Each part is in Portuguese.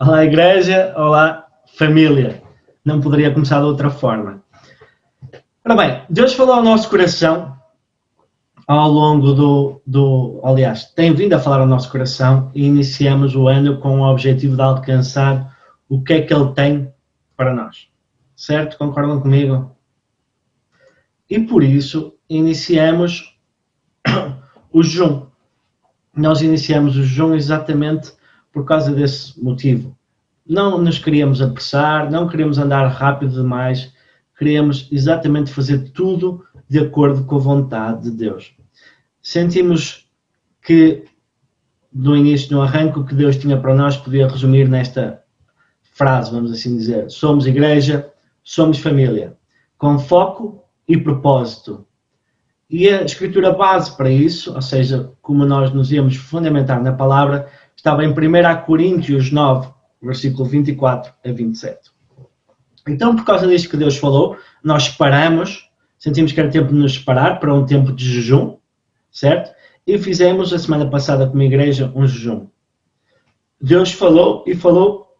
Olá, igreja. Olá, família. Não poderia começar de outra forma. Ora bem, Deus falou ao nosso coração ao longo aliás, tem vindo a falar ao nosso coração e iniciamos o ano com o objetivo de alcançar o que é que Ele tem para nós. Certo? Concordam comigo? E por isso iniciamos o jejum. Nós iniciamos o jejum exatamente por causa desse motivo. Não nos queríamos apressar, não queríamos andar rápido demais, queríamos exatamente fazer tudo de acordo com a vontade de Deus. Sentimos que, no início, no arranque, o que Deus tinha para nós podia resumir nesta frase, vamos assim dizer: somos igreja, somos família, com foco e propósito. E a escritura base para isso, ou seja, como nós nos íamos fundamentar na palavra, estava em 1 Coríntios 9, versículo 24 a 27. Então, por causa disto que Deus falou, nós paramos, sentimos que era tempo de nos separar para um tempo de jejum, certo? E fizemos, a semana passada, como igreja, um jejum. Deus falou e falou,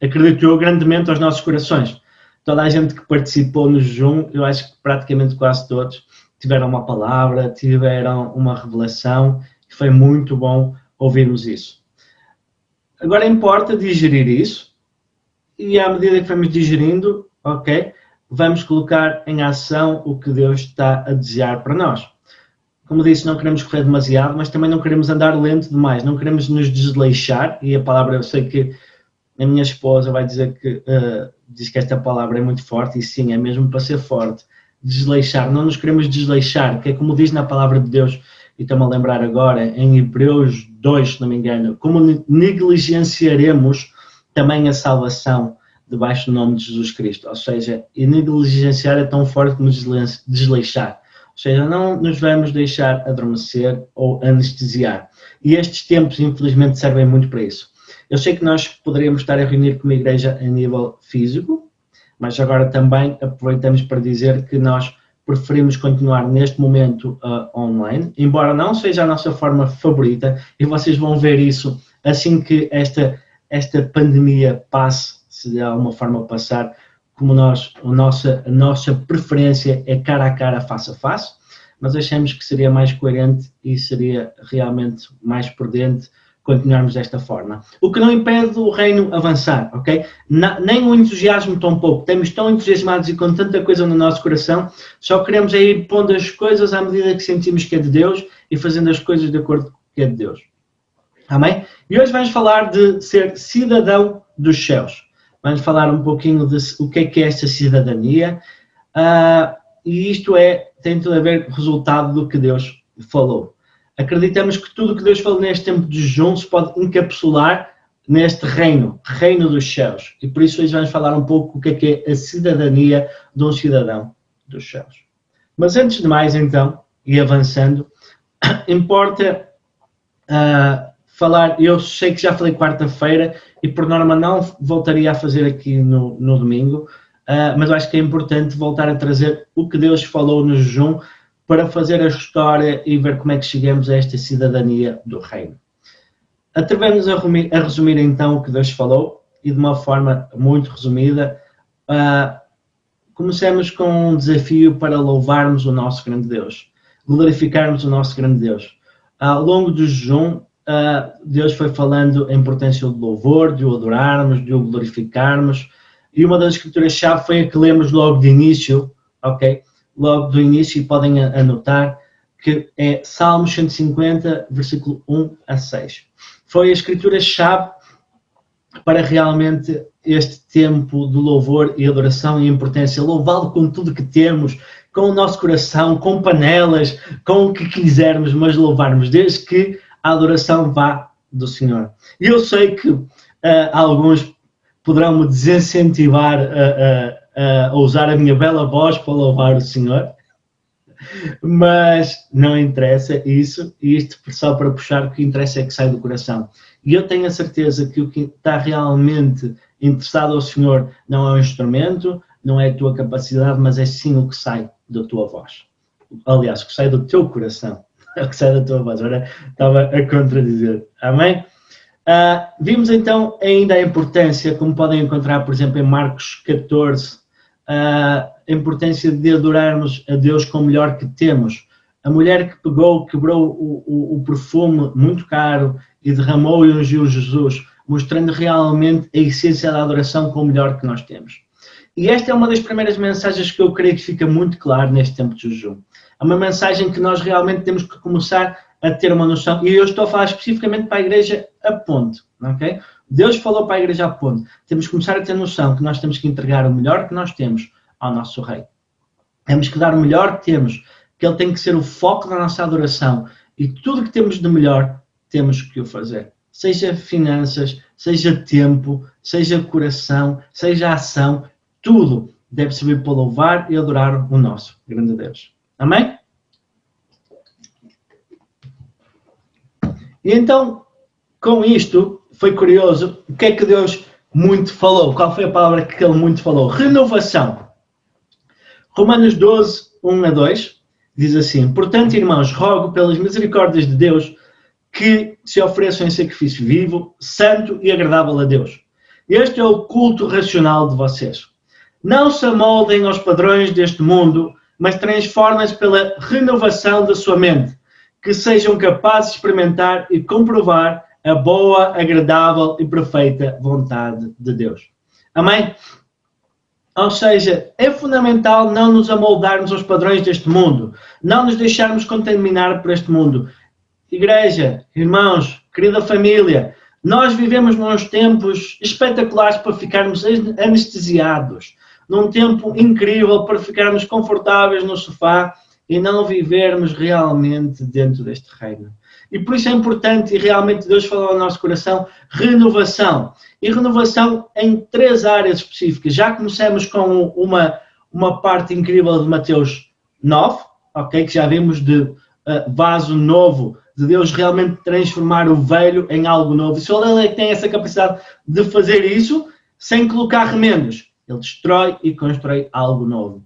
acreditou grandemente aos nossos corações. Toda a gente que participou no jejum, eu acho que praticamente quase todos, tiveram uma palavra, tiveram uma revelação, e foi muito bom ouvirmos isso. Agora importa digerir isso, e à medida que vamos digerindo, ok, vamos colocar em ação o que Deus está a desejar para nós. Como disse, não queremos correr demasiado, mas também não queremos andar lento demais, não queremos nos desleixar, e a palavra, eu sei que a minha esposa vai dizer que, diz que esta palavra é muito forte, e sim, é mesmo para ser forte. Desleixar, não nos queremos desleixar, que é como diz na palavra de Deus, e estou-me a lembrar agora, em Hebreus 2, se não me engano, como negligenciaremos também a salvação debaixo do nome de Jesus Cristo. Ou seja, e negligenciar é tão forte como desleixar. Ou seja, não nos vamos deixar adormecer ou anestesiar. E estes tempos, infelizmente, servem muito para isso. Eu sei que nós poderíamos estar a reunir como igreja a nível físico, mas agora também aproveitamos para dizer que nós preferimos continuar neste momento online, embora não seja a nossa forma favorita, e vocês vão ver isso assim que esta pandemia passe, se de alguma forma passar, como a nossa preferência é cara a cara, face a face, mas achamos que seria mais coerente e seria realmente mais prudente continuarmos desta forma. O que não impede o reino avançar, ok? Nem o entusiasmo tão pouco. Estamos tão entusiasmados e com tanta coisa no nosso coração, só queremos é ir pondo as coisas à medida que sentimos que é de Deus e fazendo as coisas de acordo com o que é de Deus. Amém? E hoje vamos falar de ser cidadão dos céus. Vamos falar um pouquinho de o que é esta cidadania. E isto tem tudo a ver com o resultado do que Deus falou. Acreditamos que tudo o que Deus falou neste tempo de jejum se pode encapsular neste reino dos céus. E por isso hoje vamos falar um pouco o que é a cidadania de um cidadão dos céus. Mas antes de mais, então, e avançando, importa falar, eu sei que já falei quarta-feira e por norma não voltaria a fazer aqui no domingo, mas acho que é importante voltar a trazer o que Deus falou no jejum para fazer a história e ver como é que chegamos a esta cidadania do reino. Atrevemos a resumir então o que Deus falou e de uma forma muito resumida, comecemos com um desafio para louvarmos o nosso grande Deus, glorificarmos o nosso grande Deus. Ao longo do jejum, Deus foi falando a importância do louvor, de o adorarmos, de o glorificarmos, e uma das escrituras-chave foi a que lemos logo de início, ok? Logo do início, e podem anotar, que é Salmos 150, versículo 1 a 6. Foi a escritura-chave para realmente este tempo de louvor e adoração e importância, louvá-lo com tudo que temos, com o nosso coração, com panelas, com o que quisermos, mas louvarmos, desde que a adoração vá do Senhor. E eu sei que alguns poderão me desincentivar a usar a minha bela voz para louvar o Senhor, mas não interessa isso, isto só para puxar, o que interessa é que sai do coração. E eu tenho a certeza que o que está realmente interessado ao Senhor não é o instrumento, não é a tua capacidade, mas é sim o que sai da tua voz. Aliás, o que sai do teu coração, é o que sai da tua voz. Agora estava a contradizer. Amém? Vimos então ainda a importância, como podem encontrar, por exemplo, em Marcos 14, a importância de adorarmos a Deus com o melhor que temos. A mulher que quebrou o perfume muito caro e derramou e ungiu Jesus, mostrando realmente a essência da adoração com o melhor que nós temos. E esta é uma das primeiras mensagens que eu creio que fica muito claro neste tempo de jejum. É uma mensagem que nós realmente temos que começar a ter uma noção, e eu estou a falar especificamente para a igreja a ponte, ok? Deus falou para a igreja a ponte. Temos que começar a ter noção que nós temos que entregar o melhor que nós temos ao nosso Rei. Temos que dar o melhor que temos, que Ele tem que ser o foco da nossa adoração, e tudo que temos de melhor, temos que o fazer. Seja finanças, seja tempo, seja coração, seja ação, tudo deve servir para louvar e adorar o nosso grande Deus. Amém? E então, com isto, foi curioso, o que é que Deus muito falou? Qual foi a palavra que Ele muito falou? Renovação. Romanos 12, 1 a 2, diz assim: portanto, irmãos, rogo pelas misericórdias de Deus que se ofereçam em sacrifício vivo, santo e agradável a Deus. Este é o culto racional de vocês. Não se amoldem aos padrões deste mundo, mas transformem-se pela renovação da sua mente, que sejam capazes de experimentar e comprovar a boa, agradável e perfeita vontade de Deus. Amém? Ou seja, é fundamental não nos amoldarmos aos padrões deste mundo, não nos deixarmos contaminar por este mundo. Igreja, irmãos, querida família, nós vivemos nos tempos espetaculares para ficarmos anestesiados, num tempo incrível para ficarmos confortáveis no sofá e não vivermos realmente dentro deste reino. E por isso é importante, e realmente Deus falou ao nosso coração, renovação. E renovação em 3 áreas específicas. Já começamos com uma parte incrível de Mateus 9, ok? Que já vimos de vaso novo, de Deus realmente transformar o velho em algo novo. E só Ele é que tem essa capacidade de fazer isso sem colocar remendos. Ele destrói e constrói algo novo.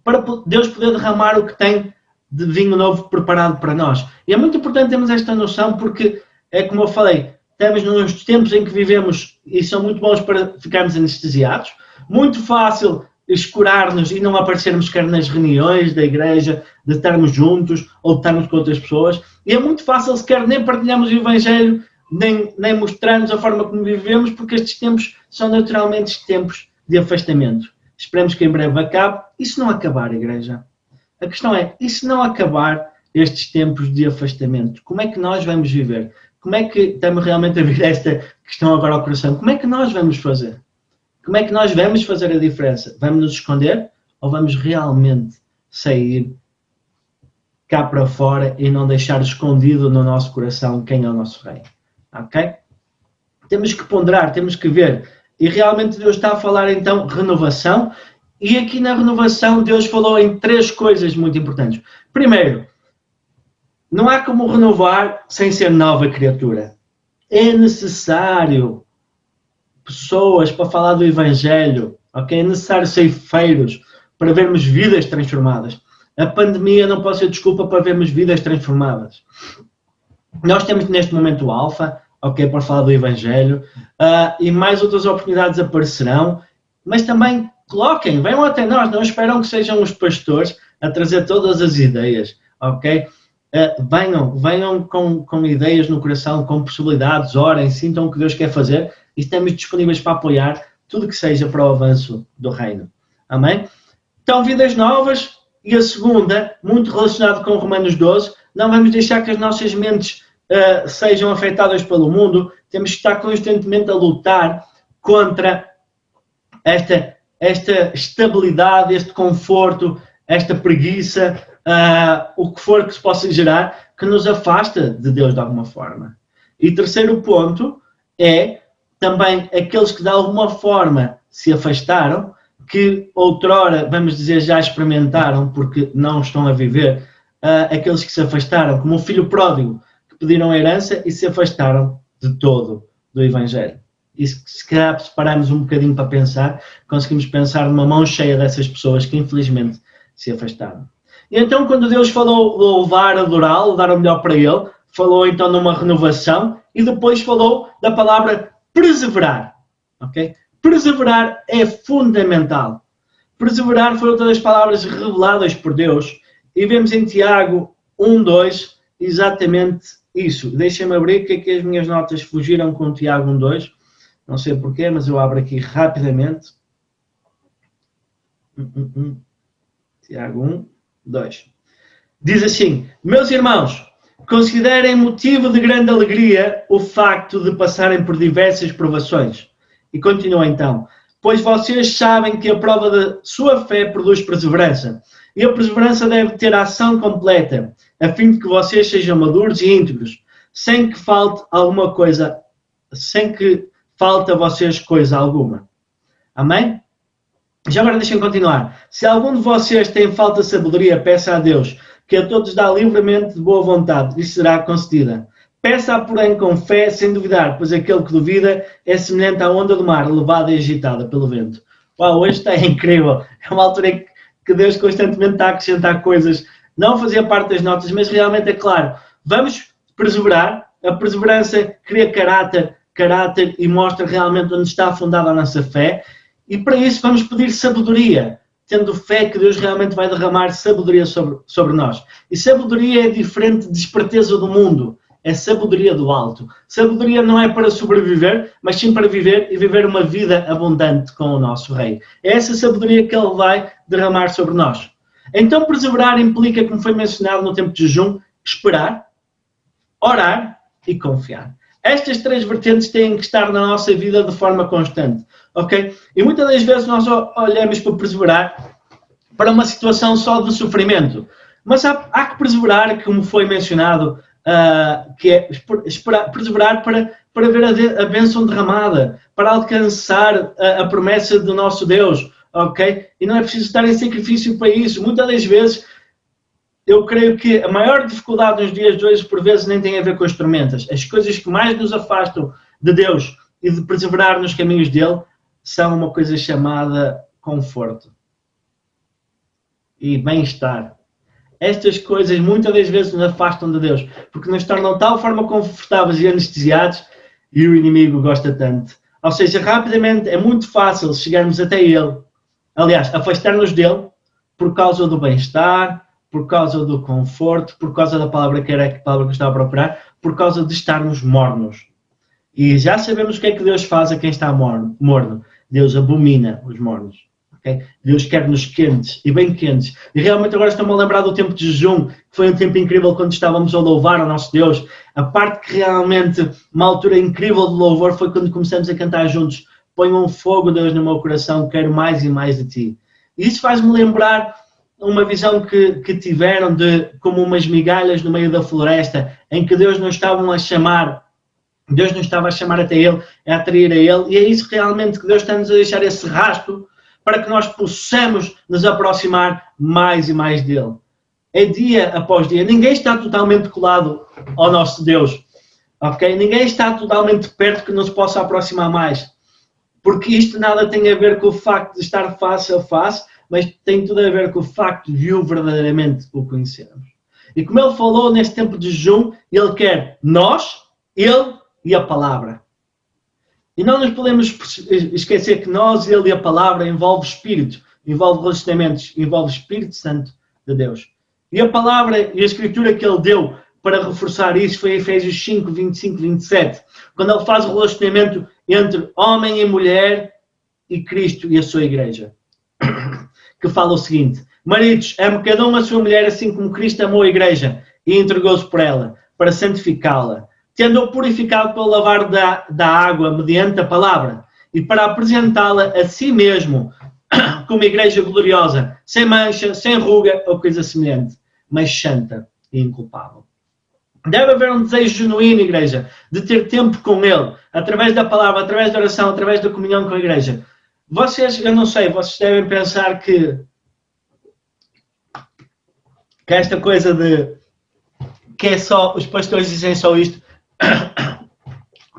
Para Deus poder derramar o que tem de vinho novo preparado para nós. E é muito importante termos esta noção porque, é como eu falei, estamos nos tempos em que vivemos e são muito bons para ficarmos anestesiados. Muito fácil escurar-nos e não aparecermos quer nas reuniões da igreja, de estarmos juntos ou de estarmos com outras pessoas. E é muito fácil sequer nem partilhamos o Evangelho, nem mostrarmos a forma como vivemos, porque estes tempos são naturalmente tempos de afastamento. Esperemos que em breve acabe. E se não acabar, igreja? A questão é, e se não acabar estes tempos de afastamento? Como é que nós vamos viver? Como é que estamos realmente a vir esta questão agora ao coração? Como é que nós vamos fazer? Como é que nós vamos fazer a diferença? Vamos nos esconder ou vamos realmente sair cá para fora e não deixar escondido no nosso coração quem é o nosso Rei? Ok? Temos que ponderar, temos que ver. E realmente Deus está a falar então renovação. E aqui na renovação Deus falou em 3 coisas muito importantes. Primeiro, não há como renovar sem ser nova criatura. É necessário pessoas para falar do Evangelho, ok? É necessário ceifeiros para vermos vidas transformadas. A pandemia não pode ser desculpa para vermos vidas transformadas. Nós temos neste momento o Alfa, ok, para falar do Evangelho, e mais outras oportunidades aparecerão, mas também coloquem, venham até nós, não esperam que sejam os pastores a trazer todas as ideias, ok? Venham com ideias no coração, com possibilidades, orem, sintam o que Deus quer fazer e estamos disponíveis para apoiar tudo que seja para o avanço do reino. Amém? Então, vidas novas. E a segunda, muito relacionado com Romanos 12, não vamos deixar que as nossas mentes sejam afetadas pelo mundo, temos que estar constantemente a lutar contra esta estabilidade, este conforto, esta preguiça, o que for que se possa gerar, que nos afasta de Deus de alguma forma. E terceiro ponto é também aqueles que de alguma forma se afastaram, que outrora, vamos dizer, já experimentaram porque não estão a viver, aqueles que se afastaram, como o filho pródigo, que pediram a herança e se afastaram de todo do Evangelho. E se calhar separarmos um bocadinho para pensar, conseguimos pensar numa mão cheia dessas pessoas que infelizmente se afastaram. E então quando Deus falou louvar, adorá-lo, dar o melhor para Ele, falou então numa renovação e depois falou da palavra perseverar. Okay? Perseverar é fundamental. Perseverar foi outra das palavras reveladas por Deus e vemos em Tiago 1:2 exatamente isso. Deixem-me abrir, que aqui as minhas notas fugiram com Tiago 1:2. Não sei porquê, mas eu abro aqui rapidamente. Tiago 1:2. Diz assim: meus irmãos, considerem motivo de grande alegria o facto de passarem por diversas provações. E continua então: pois vocês sabem que a prova da sua fé produz perseverança. E a perseverança deve ter a ação completa, a fim de que vocês sejam maduros e íntegros, sem que falte alguma coisa, sem que falte a vocês coisa alguma. Amém? Já agora deixem continuar. Se algum de vocês tem falta de sabedoria, peça a Deus, que a todos dá livremente de boa vontade, e será concedida. Peça, porém, com fé, sem duvidar, pois aquele que duvida é semelhante à onda do mar, levada e agitada pelo vento. Uau, hoje está incrível. É uma altura em que Deus constantemente está a acrescentar coisas. Não fazia parte das notas, mas realmente é claro. Vamos perseverar. A perseverança cria caráter e mostra realmente onde está fundada a nossa fé. E para isso vamos pedir sabedoria, tendo fé que Deus realmente vai derramar sabedoria sobre nós. E sabedoria é diferente de esperteza do mundo. É sabedoria do alto. Sabedoria não é para sobreviver, mas sim para viver e viver uma vida abundante com o nosso Rei. É essa sabedoria que Ele vai derramar sobre nós. Então, perseverar implica, como foi mencionado no tempo de jejum, esperar, orar e confiar. Estas três vertentes têm que estar na nossa vida de forma constante. Ok? E muitas das vezes nós olhamos para perseverar para uma situação só de sofrimento. Mas há que perseverar, como foi mencionado, que é perseverar para ver a bênção derramada, para alcançar a promessa do nosso Deus, ok? E não é preciso estar em sacrifício para isso. Muitas das vezes, eu creio que a maior dificuldade nos dias de hoje, por vezes, nem tem a ver com as tormentas. As coisas que mais nos afastam de Deus e de perseverar nos caminhos dele são uma coisa chamada conforto e bem-estar. Estas coisas muitas das vezes nos afastam de Deus, porque nos tornam de tal forma confortáveis e anestesiados, e o inimigo gosta tanto. Ou seja, rapidamente é muito fácil chegarmos até Ele, aliás, afastar-nos dele por causa do bem-estar, por causa do conforto, por causa da palavra que era a palavra que eu estava a procurar, por causa de estarmos mornos. E já sabemos o que é que Deus faz a quem está morno. Deus abomina os mornos. Okay? Deus quer-nos quentes e bem quentes. E realmente agora estou-me a lembrar do tempo de jejum, que foi um tempo incrível quando estávamos a louvar ao nosso Deus. A parte que realmente, uma altura incrível de louvor, foi quando começamos a cantar juntos: põe um fogo, Deus, no meu coração, quero mais e mais de ti. E isso faz-me lembrar uma visão que tiveram de como umas migalhas no meio da floresta, em que Deus não estava a chamar até Ele, a atrair a Ele, e é isso realmente que Deus está-nos a deixar esse rastro para que nós possamos nos aproximar mais e mais dEle. É dia após dia. Ninguém está totalmente colado ao nosso Deus, ok? Ninguém está totalmente perto que nos possa aproximar mais, porque isto nada tem a ver com o facto de estar face a face, mas tem tudo a ver com o facto de o verdadeiramente o conhecermos. E como Ele falou neste tempo de jejum, Ele quer nós, Ele e a palavra. E não nos podemos esquecer que nós, Ele e a palavra envolve Espírito, envolve relacionamentos, envolve o Espírito Santo de Deus. E a palavra e a escritura que Ele deu para reforçar isso foi em Efésios 5, 25, 27, quando Ele faz o relacionamento entre homem e mulher e Cristo e a sua igreja. Que fala o seguinte: maridos, ame cada um a sua mulher assim como Cristo amou a igreja e entregou-se por ela, para santificá-la, tendo-o purificado pelo lavar da água mediante a palavra, e para apresentá-la a si mesmo como igreja gloriosa, sem mancha, sem ruga ou coisa semelhante, mas santa e inculpável. Deve haver um desejo genuíno, igreja, de ter tempo com Ele, através da palavra, através da oração, através da comunhão com a igreja. Vocês, eu não sei, vocês devem pensar que esta coisa de que é só, os pastores dizem só isto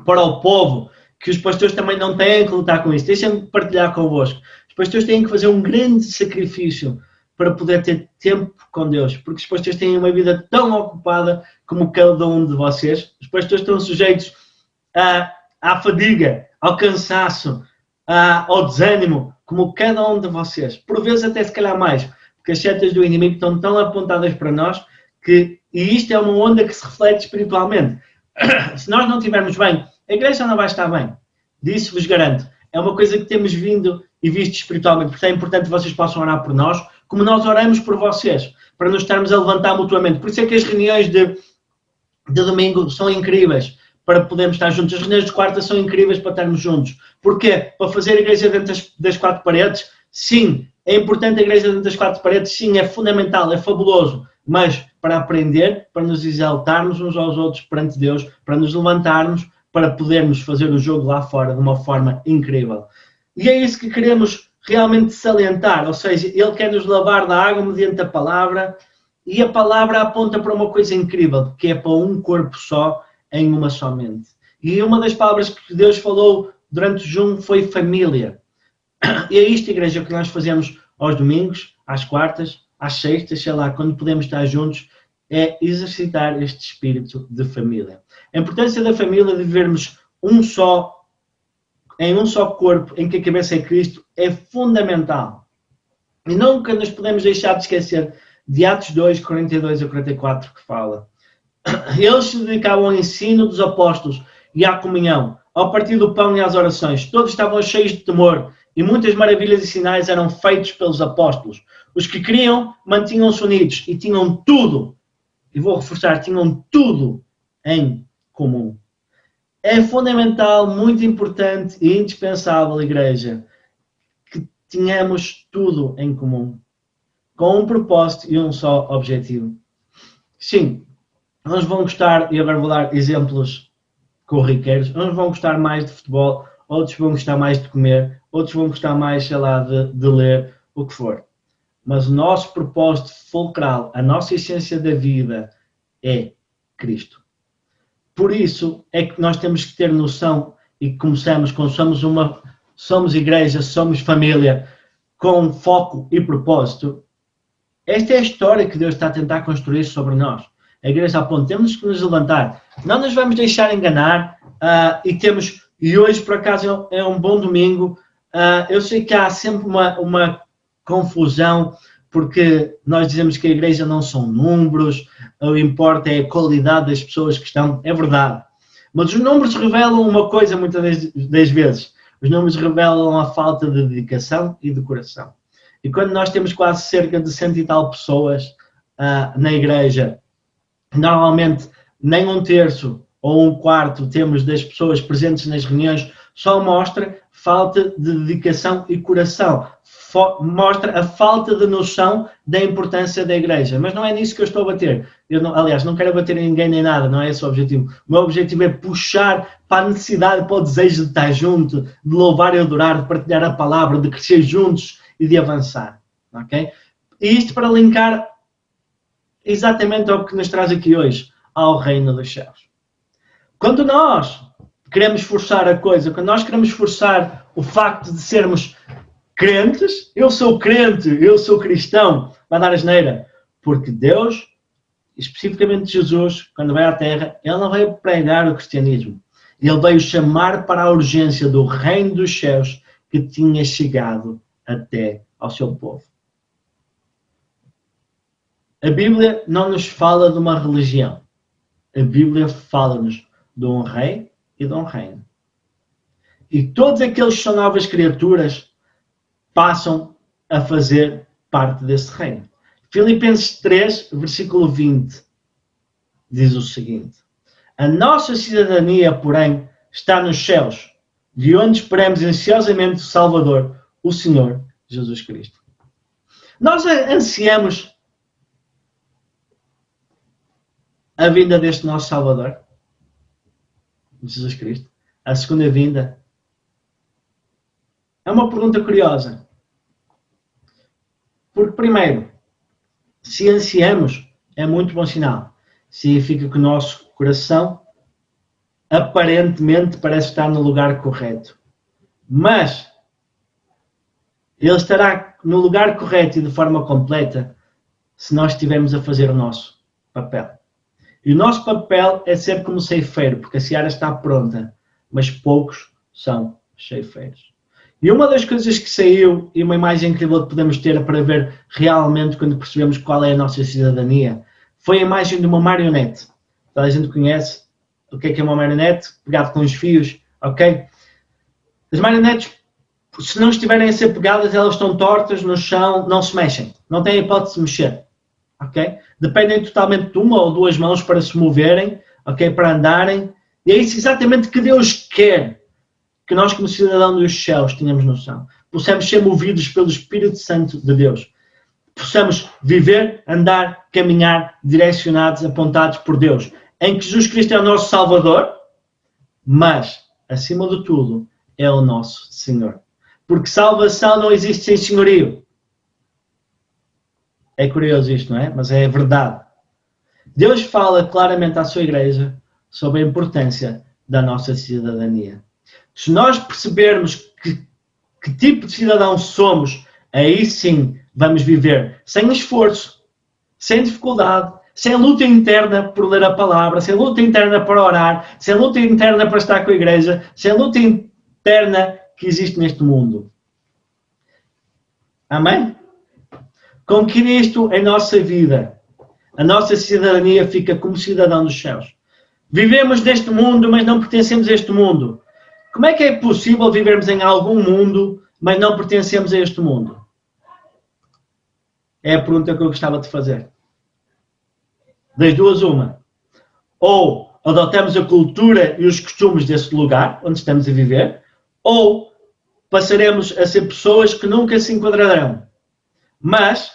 para o povo, que os pastores também não têm que lutar com isso. Deixem-me partilhar convosco. Os pastores têm que fazer um grande sacrifício para poder ter tempo com Deus, porque os pastores têm uma vida tão ocupada como cada um de vocês. Os pastores estão sujeitos à fadiga, ao cansaço, ao desânimo, como cada um de vocês. Por vezes até se calhar mais, porque as setas do inimigo estão tão apontadas para nós que, e isto é uma onda que se reflete espiritualmente. Se nós não estivermos bem, a igreja não vai estar bem. Disso vos garanto. É uma coisa que temos vindo e visto espiritualmente, porque é importante que vocês possam orar por nós, como nós oramos por vocês, para nos estarmos a levantar mutuamente. Por isso é que as reuniões de domingo são incríveis, para podermos estar juntos. As reuniões de quarta são incríveis para estarmos juntos. Porquê? Para fazer a igreja dentro das quatro paredes? Sim. É importante a igreja dentro das quatro paredes? Sim, é fundamental, é fabuloso. Mas para aprender, para nos exaltarmos uns aos outros perante Deus, para nos levantarmos, para podermos fazer o jogo lá fora de uma forma incrível. E é isso que queremos realmente salientar. Ou seja, Ele quer nos lavar da água mediante a palavra, e a palavra aponta para uma coisa incrível, que é para um corpo só, em uma só mente. E uma das palavras que Deus falou durante o jejum foi família. E é isto, igreja, que nós fazemos aos domingos, às quartas, às sextas, sei lá, quando podemos estar juntos, é exercitar este espírito de família. A importância da família, de vivermos em um só corpo, em que a cabeça é Cristo, é fundamental. E nunca nos podemos deixar de esquecer de Atos 2, 42 a 44, que fala: eles se dedicavam ao ensino dos apóstolos e à comunhão, ao partir do pão e às orações. Todos estavam cheios de temor e muitas maravilhas e sinais eram feitos pelos apóstolos. Os que criam mantinham-se unidos e tinham tudo, e vou reforçar, tinham tudo em comum. É fundamental, muito importante e indispensável, igreja, que tenhamos tudo em comum, com um propósito e um só objetivo. Sim, uns vão gostar, e agora vou dar exemplos corriqueiros, uns vão gostar mais de futebol, outros vão gostar mais de comer, outros vão gostar mais, sei lá, de ler, o que for. Mas o nosso propósito fulcral, a nossa essência da vida é Cristo. Por isso é que nós temos que ter noção, e começamos quando somos igreja, somos família, com foco e propósito. Esta é a história que Deus está a tentar construir sobre nós. A igreja aponta, temos que nos levantar. Não nos vamos deixar enganar. E hoje, por acaso, é um bom domingo. Eu sei que há sempre uma confusão, porque nós dizemos que a igreja não são números, o que importa é a qualidade das pessoas que estão. É verdade. Mas os números revelam uma coisa muitas das vezes. Os números revelam a falta de dedicação e de coração. E quando nós temos quase cerca de 100 e tal pessoas na igreja, normalmente nem um terço ou um quarto temos das pessoas presentes nas reuniões, só mostra falta de dedicação e coração. Mostra a falta de noção da importância da igreja. Mas não é nisso que eu estou a bater. Aliás, não quero bater em ninguém nem nada, não é esse o objetivo. O meu objetivo é puxar para a necessidade, para o desejo de estar junto, de louvar e adorar, de partilhar a palavra, de crescer juntos e de avançar. Okay? E isto para linkar exatamente ao que nos traz aqui hoje, ao reino dos céus. Quando nós queremos forçar a coisa, quando nós queremos forçar o facto de sermos crentes, eu sou crente, eu sou cristão, vai dar asneira. Porque Deus, especificamente Jesus, quando veio à Terra, Ele não veio pregar o cristianismo. Ele veio chamar para a urgência do reino dos céus que tinha chegado até ao seu povo. A Bíblia não nos fala de uma religião. A Bíblia fala-nos de um rei e de um reino. E todos aqueles que são novas criaturas passam a fazer parte desse reino. Filipenses 3, versículo 20, diz o seguinte: a nossa cidadania, porém, está nos céus, de onde esperamos ansiosamente o Salvador, o Senhor Jesus Cristo. Nós ansiamos a vinda deste nosso Salvador, Jesus Cristo, a segunda vinda. É uma pergunta curiosa. Porque, primeiro, se ansiamos, é muito bom sinal. Significa que o nosso coração aparentemente parece estar no lugar correto. Mas ele estará no lugar correto e de forma completa se nós estivermos a fazer o nosso papel. E o nosso papel é ser como ceifeiro, porque a seara está pronta, mas poucos são ceifeiros. E uma das coisas que saiu, e uma imagem incrível que podemos ter para ver realmente quando percebemos qual é a nossa cidadania, foi a imagem de uma marionete. Toda a gente conhece o que é uma marionete, pegado com os fios, ok? As marionetes, se não estiverem a ser pegadas, elas estão tortas no chão, não se mexem. Não têm hipótese de mexer, ok? Dependem totalmente de uma ou duas mãos para se moverem, ok? Para andarem. E é isso exatamente que Deus quer que nós, como cidadãos dos céus, tenhamos noção. Possamos ser movidos pelo Espírito Santo de Deus. Possamos viver, andar, caminhar, direcionados, apontados por Deus. Em que Jesus Cristo é o nosso Salvador, mas, acima de tudo, é o nosso Senhor. Porque salvação não existe sem senhorio. É curioso isto, não é? Mas é verdade. Deus fala claramente à sua igreja sobre a importância da nossa cidadania. Se nós percebermos que tipo de cidadão somos, aí sim vamos viver sem esforço, sem dificuldade, sem luta interna por ler a palavra, sem luta interna para orar, sem luta interna para estar com a igreja, sem luta interna que existe neste mundo. Amém? Com Cristo em nossa vida, a nossa cidadania fica como cidadão dos céus. Vivemos neste mundo, mas não pertencemos a este mundo. Como é que é possível vivermos em algum mundo, mas não pertencemos a este mundo? É a pergunta que eu gostava de fazer. Das duas, uma. Ou adotamos a cultura e os costumes desse lugar, onde estamos a viver, ou passaremos a ser pessoas que nunca se enquadrarão. Mas,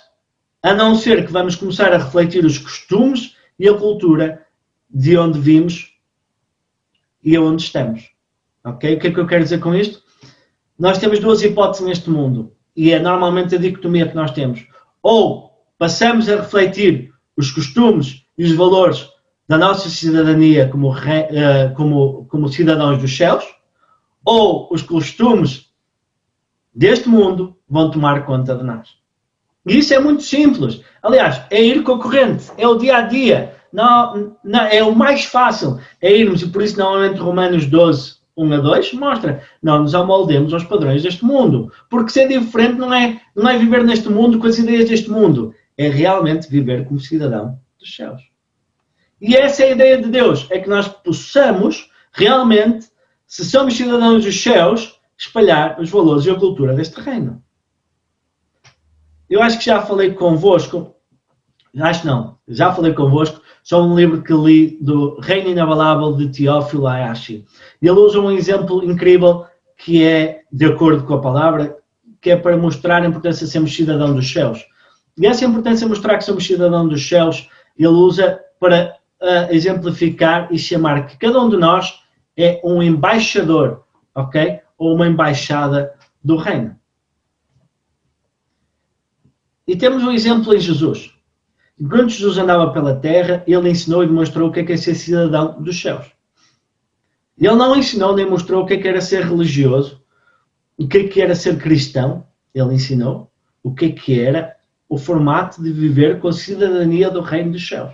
a não ser que vamos começar a refletir os costumes e a cultura de onde vimos e aonde estamos. Ok? O que é que eu quero dizer com isto? Nós temos duas hipóteses neste mundo. E é normalmente a dicotomia que nós temos. Ou passamos a refletir os costumes e os valores da nossa cidadania como cidadãos dos céus, ou os costumes deste mundo vão tomar conta de nós. E isso é muito simples. Aliás, é ir com a corrente. É o dia a dia. Não, é o mais fácil. É irmos, e por isso normalmente Romanos 12, 1 a 2 mostra, não nos amoldemos aos padrões deste mundo. Porque ser diferente não é viver neste mundo com as ideias deste mundo. É realmente viver como cidadão dos céus. E essa é a ideia de Deus. É que nós possamos realmente, se somos cidadãos dos céus, espalhar os valores e a cultura deste reino. Eu acho que já falei convosco, já falei convosco sobre um livro que li do Reino Inabalável de Teófilo Hayashi. Ele usa um exemplo incrível que é, de acordo com a palavra, que é para mostrar a importância de sermos cidadãos dos céus. E essa importância de mostrar que somos cidadãos dos céus, ele usa para exemplificar e chamar que cada um de nós é um embaixador, ok? Ou uma embaixada do reino. E temos um exemplo em Jesus. Enquanto Jesus andava pela terra, ele ensinou e demonstrou o que é ser cidadão dos céus. Ele não ensinou nem mostrou o que era ser religioso, o que era ser cristão. Ele ensinou o que era o formato de viver com a cidadania do reino dos céus.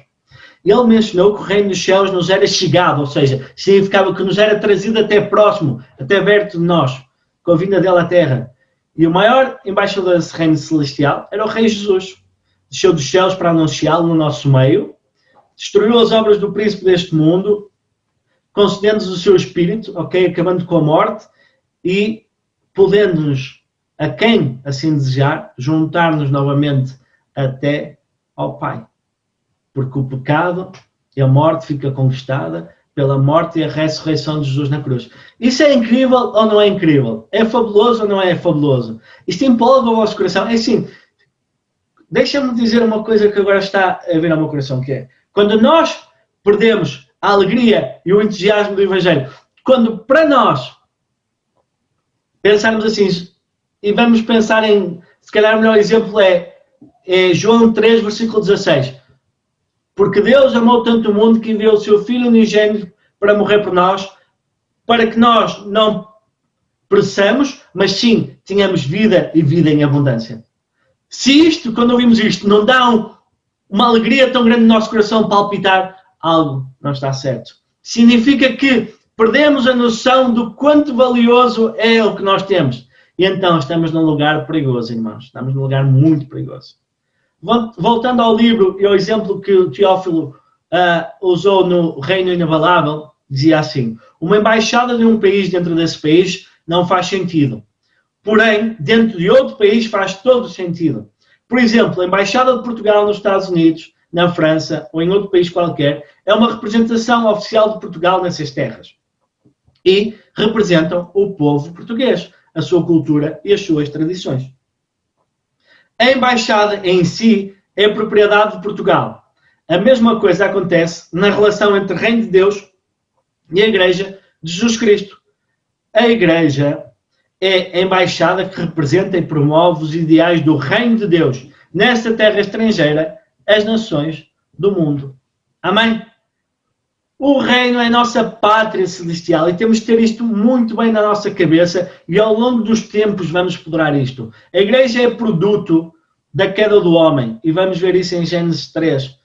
Ele mencionou que o reino dos céus nos era chegado, ou seja, significava que nos era trazido até próximo, até perto de nós, com a vinda dele à terra. E o maior embaixador desse reino celestial era o Rei Jesus. Desceu dos céus para anunciá-lo no nosso meio, destruiu as obras do príncipe deste mundo, concedendo-nos o seu espírito, ok, acabando com a morte, e podendo-nos, a quem assim desejar, juntar-nos novamente até ao Pai. Porque o pecado e a morte fica conquistada pela morte e a ressurreição de Jesus na cruz. Isso é incrível ou não é incrível? É fabuloso ou não é fabuloso? Isto empolga o vosso coração? É assim, deixa-me dizer uma coisa que agora está a vir ao meu coração, que é, quando nós perdemos a alegria e o entusiasmo do Evangelho, quando para nós pensarmos assim, e vamos pensar em, se calhar o melhor exemplo é João 3, versículo 16. Porque Deus amou tanto o mundo que enviou o seu Filho unigênito para morrer por nós, para que nós não pereçamos, mas sim tenhamos vida e vida em abundância. Se isto, quando ouvimos isto, não dá uma alegria tão grande no nosso coração palpitar, algo não está certo. Significa que perdemos a noção do quanto valioso é o que nós temos. E então estamos num lugar perigoso, irmãos. Estamos num lugar muito perigoso. Voltando ao livro e ao exemplo que o Teófilo usou no Reino Inabalável, dizia assim: uma embaixada de um país dentro desse país não faz sentido. Porém, dentro de outro país faz todo sentido. Por exemplo, a Embaixada de Portugal nos Estados Unidos, na França ou em outro país qualquer, é uma representação oficial de Portugal nessas terras. E representam o povo português, a sua cultura e as suas tradições. A Embaixada em si é a propriedade de Portugal. A mesma coisa acontece na relação entre o Reino de Deus e a Igreja de Jesus Cristo. A Igreja é a embaixada que representa e promove os ideais do Reino de Deus nessa terra estrangeira, as nações do mundo. Amém? O reino é a nossa pátria celestial e temos de ter isto muito bem na nossa cabeça e ao longo dos tempos vamos explorar isto. A igreja é produto da queda do homem e vamos ver isso em Gênesis 3.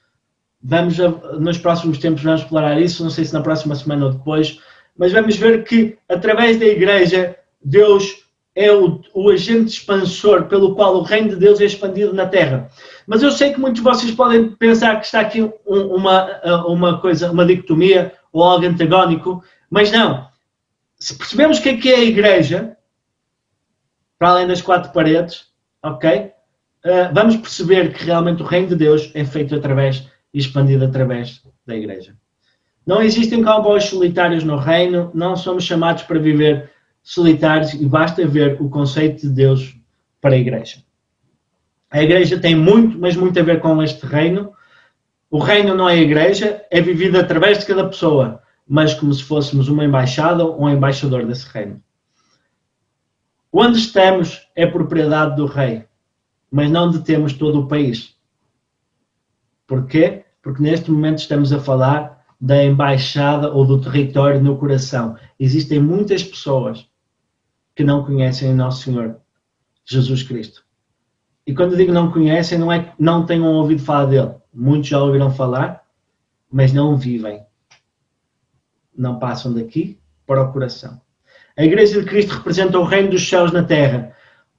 Nos próximos tempos vamos explorar isso, não sei se na próxima semana ou depois, mas vamos ver que através da igreja Deus é o agente expansor pelo qual o reino de Deus é expandido na terra. Mas eu sei que muitos de vocês podem pensar que está aqui uma dicotomia ou algo antagónico, mas não. Se percebemos que aqui é a igreja, para além das quatro paredes, ok? Vamos perceber que realmente o reino de Deus é feito através e expandido através da igreja. Não existem cowboys solitários no reino, não somos chamados para viver solitários e basta ver o conceito de Deus para a igreja. A igreja tem muito, mas muito a ver com este reino. O reino não é a igreja, é vivido através de cada pessoa, mas como se fôssemos uma embaixada ou um embaixador desse reino. Onde estamos é propriedade do rei, mas não detemos todo o país. Porquê? Porque neste momento estamos a falar da embaixada ou do território no coração. Existem muitas pessoas que não conhecem o nosso Senhor Jesus Cristo. E quando digo não conhecem, não é que não tenham ouvido falar dele. Muitos já ouviram falar, mas não o vivem. Não passam daqui para o coração. A Igreja de Cristo representa o reino dos céus na terra.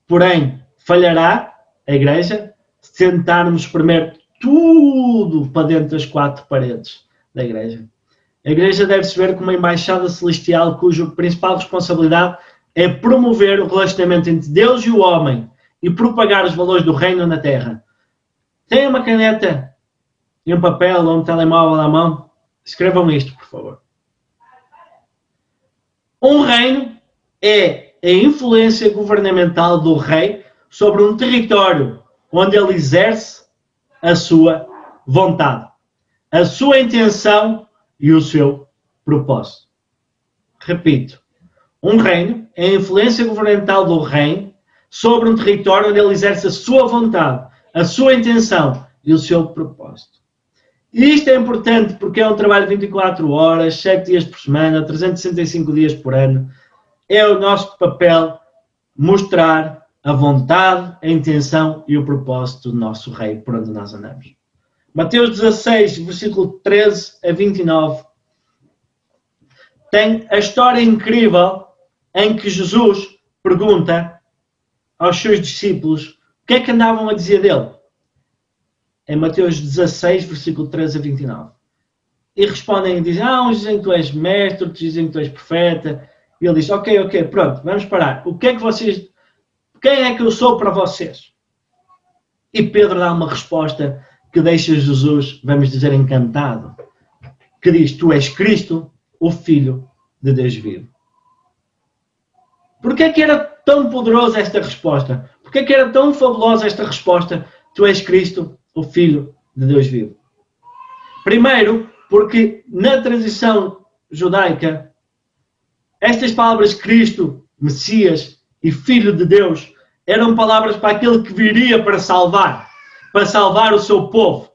Porém, falhará a Igreja se tentarmos espremer tudo para dentro das quatro paredes da Igreja. A Igreja deve se ver como uma embaixada celestial cuja principal responsabilidade é promover o relacionamento entre Deus e o homem e propagar os valores do reino na terra. Tenha uma caneta e um papel ou um telemóvel à mão. Escrevam isto, por favor. Um reino é a influência governamental do rei sobre um território onde ele exerce a sua vontade, a sua intenção e o seu propósito. Repito. Um reino é a influência governamental do rei sobre um território onde ele exerce a sua vontade, a sua intenção e o seu propósito. E isto é importante porque é um trabalho de 24 horas, 7 dias por semana, 365 dias por ano. É o nosso papel mostrar a vontade, a intenção e o propósito do nosso rei por onde nós andamos. Mateus 16, versículo 13 a 29, tem a história incrível em que Jesus pergunta aos seus discípulos o que é que andavam a dizer dele. Em Mateus 16, versículo 13 a 29. E respondem e dizem, uns dizem que tu és mestre, outros dizem que tu és profeta. E ele diz, ok, pronto, vamos parar. Quem é que eu sou para vocês? E Pedro dá uma resposta que deixa Jesus, vamos dizer, encantado. Que diz, tu és Cristo, o Filho de Deus vivo. Porquê é que era tão poderosa esta resposta? Porquê é que era tão fabulosa esta resposta? Tu és Cristo, o Filho de Deus vivo. Primeiro, porque na tradição judaica, estas palavras Cristo, Messias e Filho de Deus eram palavras para aquele que viria para salvar o seu povo.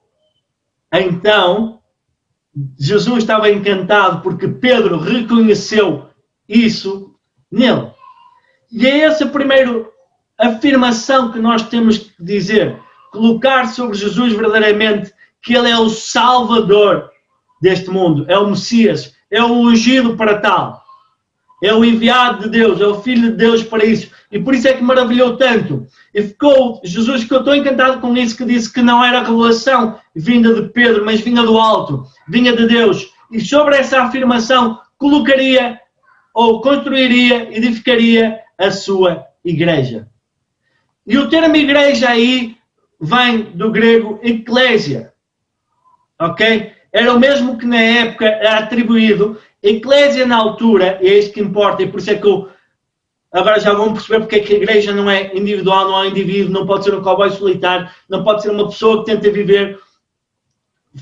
Então, Jesus estava encantado porque Pedro reconheceu isso nele. E é esse o primeiro afirmação que nós temos que dizer, colocar sobre Jesus verdadeiramente que Ele é o Salvador deste mundo, é o Messias, é o ungido para tal, é o enviado de Deus, é o Filho de Deus para isso. E por isso é que maravilhou tanto. E Jesus ficou tão encantado com isso que disse que não era revelação vinda de Pedro, mas vinha do alto, vinha de Deus. E sobre essa afirmação colocaria ou construiria, edificaria a sua igreja. E o termo igreja aí vem do grego eclésia, ok? Era o mesmo que na época era atribuído. Eclésia na altura, e é isto que importa, e por isso é que agora já vão perceber porque é que a igreja não é individual, não é um indivíduo, não pode ser um cowboy solitário, não pode ser uma pessoa que tenta viver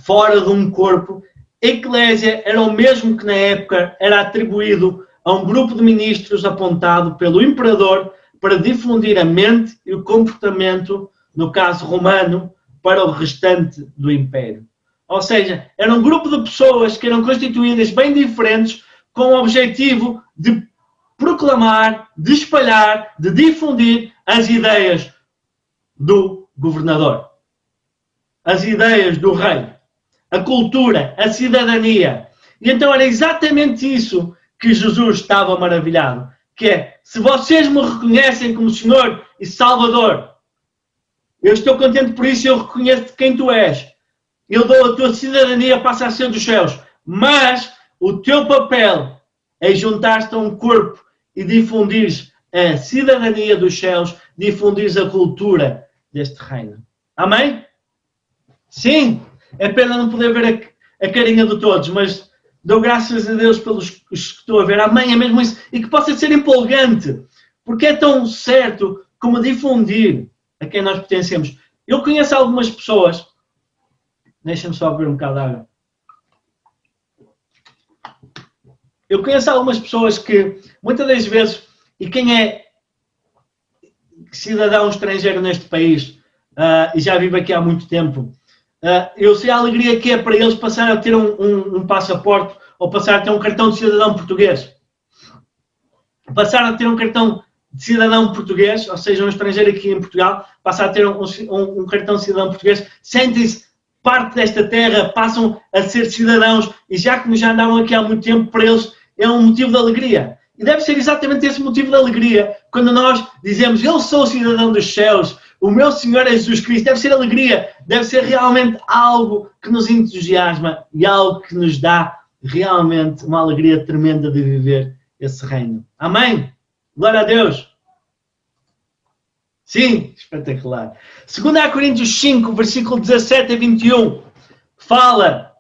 fora de um corpo. Eclésia era o mesmo que na época era atribuído a um grupo de ministros apontado pelo imperador para difundir a mente e o comportamento, no caso romano, para o restante do império. Ou seja, era um grupo de pessoas que eram constituídas bem diferentes com o objetivo de proclamar, de espalhar, de difundir as ideias do governador, as ideias do rei, a cultura, a cidadania. E então era exatamente isso que Jesus estava maravilhado, que é, se vocês me reconhecem como Senhor e Salvador, eu estou contente por isso, eu reconheço quem tu és. Eu dou a tua cidadania, passa a ser dos céus. Mas o teu papel é juntar-te a um corpo e difundir a cidadania dos céus, difundir a cultura deste reino. Amém? Sim. É pena não poder ver a carinha de todos, mas dou graças a Deus pelos que estou a ver. Amém, é mesmo isso. E que possa ser empolgante, porque é tão certo como difundir a quem nós pertencemos. Eu conheço algumas pessoas. Deixa-me só beber um bocado de água. Eu conheço algumas pessoas que, muitas das vezes, e quem é cidadão estrangeiro neste país, e já vive aqui há muito tempo, eu sei a alegria que é para eles passar a ter um passaporte ou passar a ter um cartão de cidadão português. Passar a ter um cartão de cidadão português, ou seja, um estrangeiro aqui em Portugal, passar a ter um cartão de cidadão português, sentem-se parte desta terra, passam a ser cidadãos, e já que já andavam aqui há muito tempo, para eles é um motivo de alegria. E deve ser exatamente esse motivo de alegria, quando nós dizemos, eu sou cidadão dos céus, o meu Senhor é Jesus Cristo. Deve ser alegria, deve ser realmente algo que nos entusiasma e algo que nos dá realmente uma alegria tremenda de viver esse reino. Amém? Glória a Deus. Sim, espetacular. 2 Coríntios 5, versículo 17 a 21, fala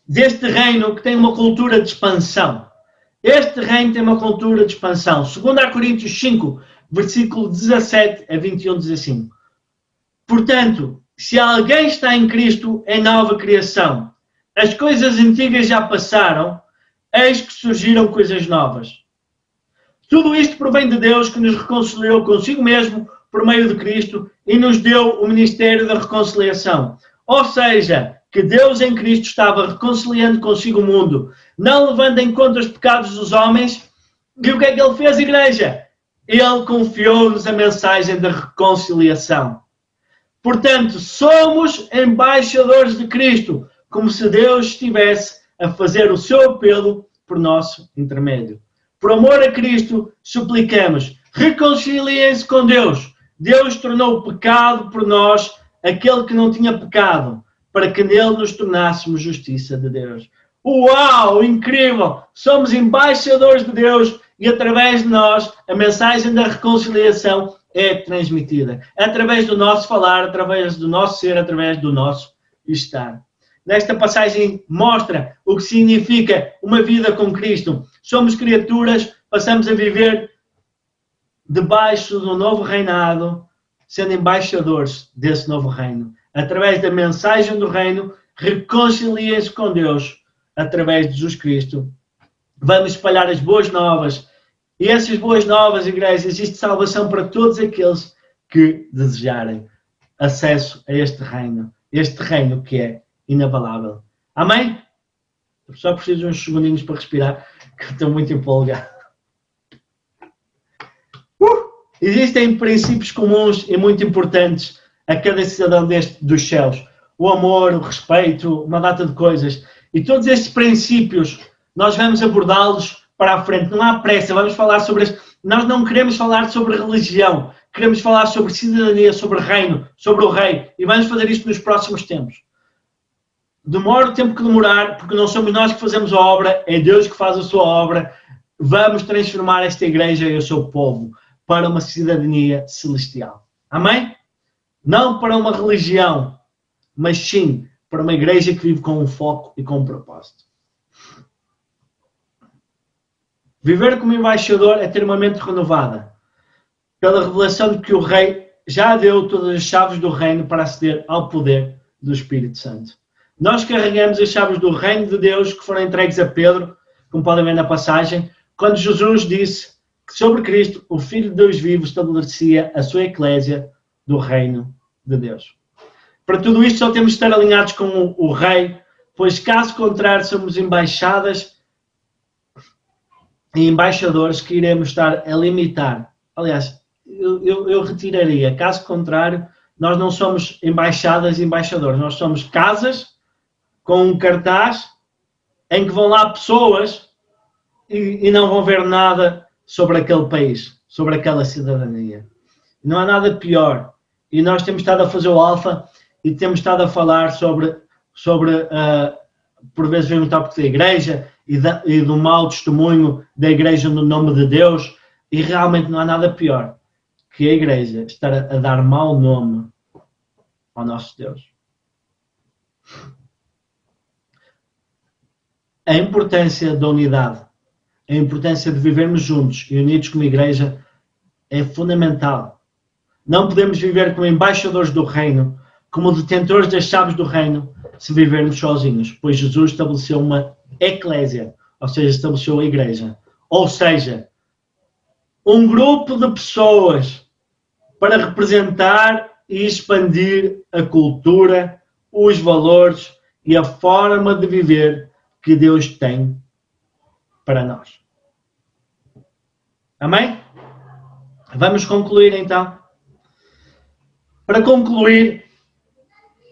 deste reino que tem uma cultura de expansão. Este reino tem uma cultura de expansão. 2 Coríntios 5, versículo 17 a 21 diz assim: portanto, se alguém está em Cristo, é nova criação. As coisas antigas já passaram, eis que surgiram coisas novas. Tudo isto provém de Deus, que nos reconciliou consigo mesmo por meio de Cristo e nos deu o ministério da reconciliação. Ou seja, que Deus em Cristo estava reconciliando consigo o mundo, não levando em conta os pecados dos homens. E o que é que ele fez, igreja? Ele confiou-nos a mensagem da reconciliação. Portanto, somos embaixadores de Cristo, como se Deus estivesse a fazer o seu apelo por nosso intermédio. Por amor a Cristo, suplicamos, reconciliem-se com Deus. Deus tornou pecado por nós aquele que não tinha pecado, para que nele nos tornássemos justiça de Deus. Uau, incrível! Somos embaixadores de Deus e através de nós a mensagem da reconciliação é transmitida. Através do nosso falar, através do nosso ser, através do nosso estar. Nesta passagem mostra o que significa uma vida com Cristo. Somos criaturas, passamos a viver debaixo do novo reinado, sendo embaixadores desse novo reino. Através da mensagem do reino, reconciliem-se com Deus através de Jesus Cristo. Vamos espalhar as boas novas. E essas boas novas, igreja, existe salvação para todos aqueles que desejarem acesso a este reino que é inabalável. Amém? Eu só preciso de uns segundinhos para respirar, que estou muito empolgado. Existem princípios comuns e muito importantes a cada cidadão dos céus. O amor, o respeito, uma data de coisas. E todos estes princípios, nós vamos abordá-los para a frente. Não há pressa, vamos falar sobre isso. Nós não queremos falar sobre religião. Queremos falar sobre cidadania, sobre reino, sobre o rei. E vamos fazer isto nos próximos tempos. Demora o tempo que demorar, porque não somos nós que fazemos a obra, é Deus que faz a sua obra. Vamos transformar esta igreja e o seu povo para uma cidadania celestial. Amém? Não para uma religião, mas sim para uma igreja que vive com um foco e com um propósito. Viver como embaixador é ter uma mente renovada, pela revelação de que o Rei já deu todas as chaves do reino para aceder ao poder do Espírito Santo. Nós carregamos as chaves do reino de Deus que foram entregues a Pedro, como podem ver na passagem, quando Jesus disse que sobre Cristo, o Filho de Deus vivo, estabelecia a sua eclésia do reino de Deus. Para tudo isto só temos de estar alinhados com o Rei, pois caso contrário somos embaixadas e embaixadores que iremos estar a limitar. Aliás, eu retiraria, caso contrário, nós não somos embaixadas e embaixadores, nós somos casas com um cartaz em que vão lá pessoas e não vão ver nada sobre aquele país, sobre aquela cidadania. Não há nada pior. E nós temos estado a fazer o Alfa e temos estado a falar sobre por vezes vem um tópico da igreja e do mau testemunho da igreja no nome de Deus, e realmente não há nada pior que a igreja estar a dar mau nome ao nosso Deus. A importância da unidade, a importância de vivermos juntos e unidos como igreja é fundamental. Não podemos viver como embaixadores do reino, como detentores das chaves do reino, se vivermos sozinhos, pois Jesus estabeleceu uma eclésia, ou seja, estabeleceu a igreja. Ou seja, um grupo de pessoas para representar e expandir a cultura, os valores e a forma de viver que Deus tem para nós. Amém? Vamos concluir então. Para concluir,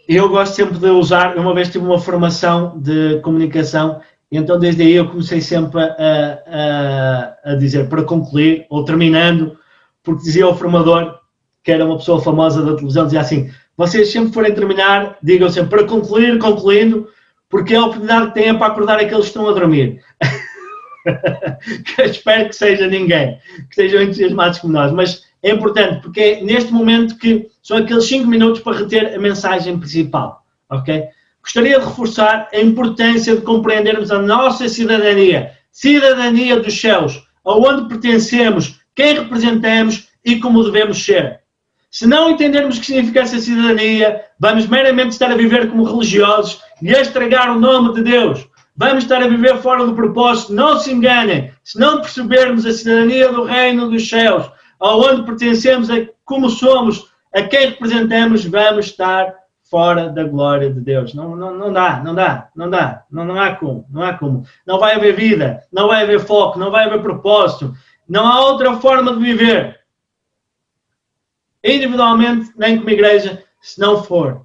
eu gosto sempre de usar, uma vez tive uma formação de comunicação, e então desde aí eu comecei sempre a dizer, para concluir, ou terminando, porque dizia o formador, que era uma pessoa famosa da televisão, dizia assim, vocês sempre forem terminar, digam sempre, para concluir, concluindo, porque é a oportunidade que têm para acordar aqueles que estão a dormir. Que eu espero que seja ninguém, que sejam entusiasmados como nós, mas é importante, porque é neste momento que são aqueles 5 minutos para reter a mensagem principal, ok? Gostaria de reforçar a importância de compreendermos a nossa cidadania, cidadania dos céus, aonde pertencemos, quem representamos e como devemos ser. Se não entendermos o que significa essa cidadania, vamos meramente estar a viver como religiosos e a estragar o nome de Deus. Vamos estar a viver fora do propósito. Não se enganem. Se não percebermos a cidadania do reino dos céus, aonde pertencemos, a como somos, a quem representamos, vamos estar fora da glória de Deus. Não há como. Não vai haver vida, não vai haver foco, não vai haver propósito. Não há outra forma de viver. Individualmente, nem como igreja, se não for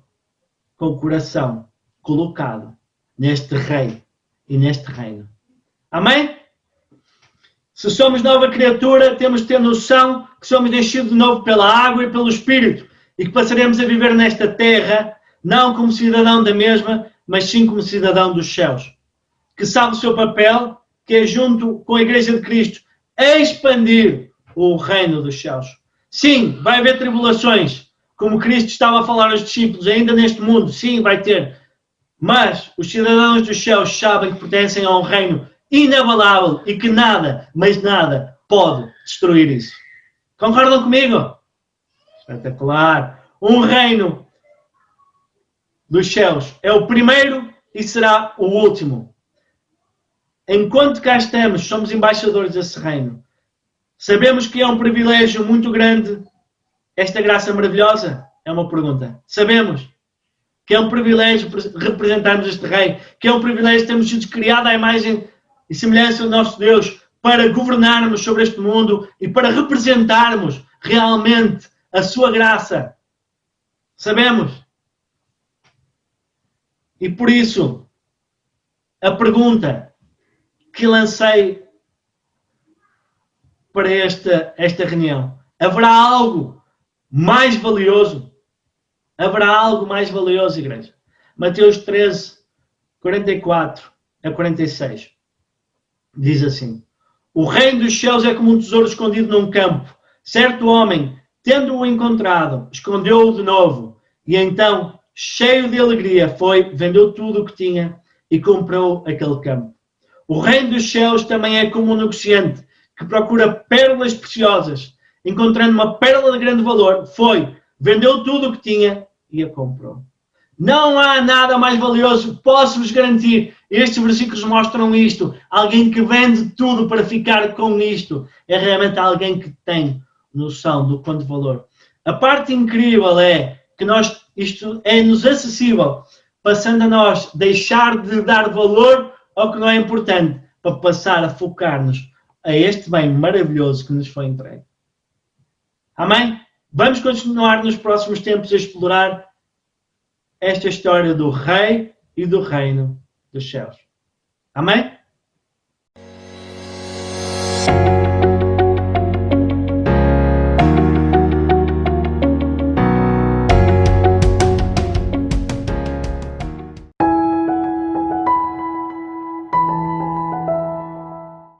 com o coração colocado neste rei e neste reino. Amém? Se somos nova criatura, temos de ter noção que somos enchidos de novo pela água e pelo Espírito e que passaremos a viver nesta terra, não como cidadão da mesma, mas sim como cidadão dos céus. Que sabe o seu papel, que é junto com a Igreja de Cristo, a expandir o reino dos céus. Sim, vai haver tribulações, como Cristo estava a falar aos discípulos, ainda neste mundo, sim, vai ter. Mas os cidadãos dos céus sabem que pertencem a um reino inabalável e que nada, mas nada, pode destruir isso. Concordam comigo? Espetacular. Um reino dos céus é o primeiro e será o último. Enquanto cá estamos, somos embaixadores desse reino. Sabemos que é um privilégio muito grande esta graça maravilhosa? É uma pergunta. Sabemos que é um privilégio representarmos este rei, que é um privilégio termos sido criados à imagem e semelhança do nosso Deus, para governarmos sobre este mundo e para representarmos realmente a sua graça. Sabemos. E por isso, a pergunta que lancei para esta reunião: haverá algo mais valioso? Haverá algo mais valioso, igreja? Mateus 13, 44 a 46. Diz assim: o reino dos céus é como um tesouro escondido num campo. Certo homem, tendo-o encontrado, escondeu-o de novo. E então, cheio de alegria, foi, vendeu tudo o que tinha e comprou aquele campo. O reino dos céus também é como um negociante que procura pérolas preciosas. Encontrando uma pérola de grande valor, foi, vendeu tudo o que tinha e a comprou. Não há nada mais valioso, posso-vos garantir. Estes versículos mostram isto. Alguém que vende tudo para ficar com isto é realmente alguém que tem noção do quanto valor. A parte incrível é que isto é-nos acessível, passando a nós deixar de dar valor ao que não é importante, para passar a focar-nos a este bem maravilhoso que nos foi entregue. Amém? Vamos continuar nos próximos tempos a explorar esta história do rei e do reino dos céus. Amém?